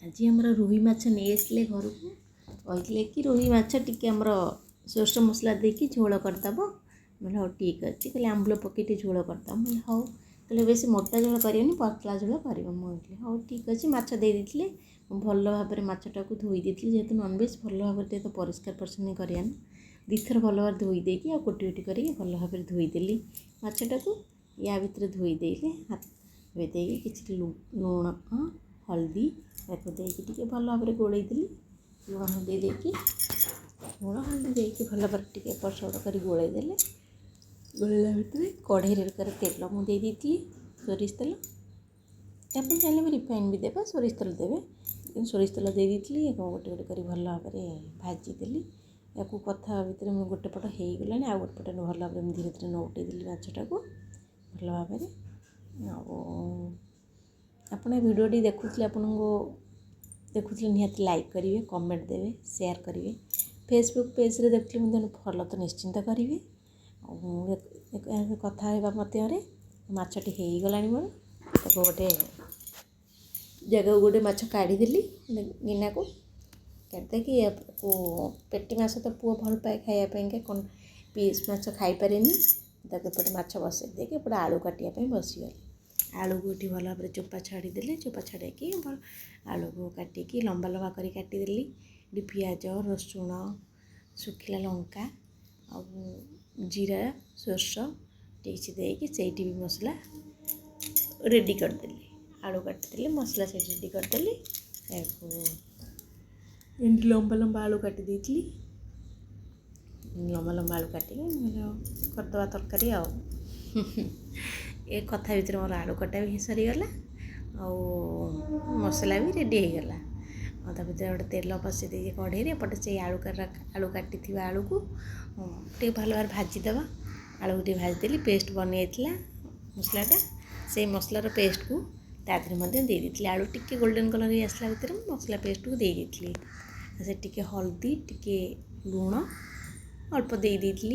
आज आमर रोही माछ नहीं आसले घर को कहते कि रोही माछ टी आमर सोर्स मसला देकी झोल करदेव मैं हाँ ठीक अच्छे कहले आंबुल पकई झोल करदेव मैं हाँ कहले बेस मोटा झोल कर पतला झोल कर मुझे हाँ ठीक अच्छे माछ दे देते भल भाव माछटा को धोई देती जेहतु नॉनवेज भल भाव तो परिष्कार परिच्छन्न करा दीथर भल भाव धोई देकी कोटी कोटी कर भल भाव धोईदेली माछटा को या भितर धोईदेले हाथ धोईदे कि लुण हल्दी ताको देकी भल भाव गोलैदेली लुण हल्दी देकी लुण हल्दी देकी भल भाव एपट सेपट कर गोलैदेले गोलैला भितर कढ़ई तेल मुझे देती सोरिष तेल आप चाहिए रिफाइन भी देवे सोरिष तेल देवे सोरिष तेल दे देती गोटे गोटे कर भल भाव भाजीदेली या कथा भितर गोटे पट हो गलानी आ गोटे पट भल भाव धीरे धीरे नौटेदेली माछटा को भल भाव आपण भिडियोटी देखुले आपन को देखुले निहाती लाइक करेंगे कमेंट देवे शेयर करेंगे फेसबुक पेज रे देखले मुझे फॉलो तो निश्चिंत करेंगे कथा मध्य माछटी हो गलानी मोर ताको गोटे जगह गोटे माछ काढ़ीदेली गिना को कहते कि पेटी माछ तो पुआ भल पाए खायापाई कौन पीस माछ खाई पारे एपटे माछ बसई देके एपटे आलू काटापी बसीगली आलू को ये भल भाव चोपा छाड़ीदे चोपा छाड़ी आलू को काटिकी लंबा लंबा कर काटिदेली पियाज रसुण सुखिला लंका आ जीरा सोर्स टिक्स देकी से मसला रेडी करदेली आलू काटिदेली मसला से रेडी करदेली लंबा लंबा आलू काटी देती लंबा लंबा आलू काटिकी करदे तरकारी आ ए कथा भितर मोर आलू कटा भी सरीगला मसला भी रेडी हो गला ता भितर गोटे तेल पशे दे कढ़ई पटे से आलू काटी आलू को टे भल भाव भाजीदेवा आलू को भाजीदेली पेस्ट बन मसलाटा से मसलार पेस्ट को तादेह दे देती आलू टिके गोल्डन कलर आसला भितर मसला पेस्ट को दे देती से टिके हल्दी टिके लुण अल्प दे देती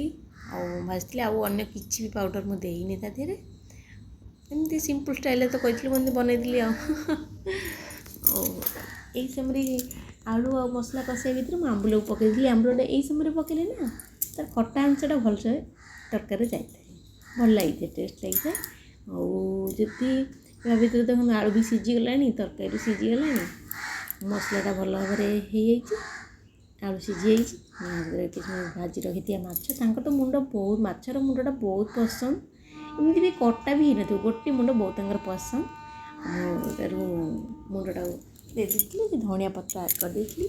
भाजती अन्य किसी भी पाउडर मुझे देनी तादेह एमती सिंपल स्टाइल तो कहती मुझे बनईदी यही समय आलू आ मसला कषाई भितर मुझे आंबुल पकईदी आंबुलटा यही समय पकड़े ना तार खटा अंशटा भलसे तरकारी जाए भल लगी टेस्ट लगी जाए भितर देखो आलू भी सीझीगला तरकारी सीझीगला मसलाटा भल भाव आलू सीझी भाजी रखी माछ तो मुंड बहुत माछर मुंडा बहुत पसंद एमती भी कटा भी होना गोटे मुंड बहुत पसंद मुंडटा दे दी धनिया पत्र आड कर देती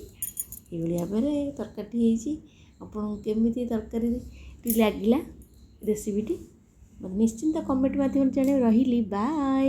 भाव तरकारी आपन केमी तरकारी लगिला रेसिपीटी निश्चिंत कमेंट माध्यम जान रही बाय।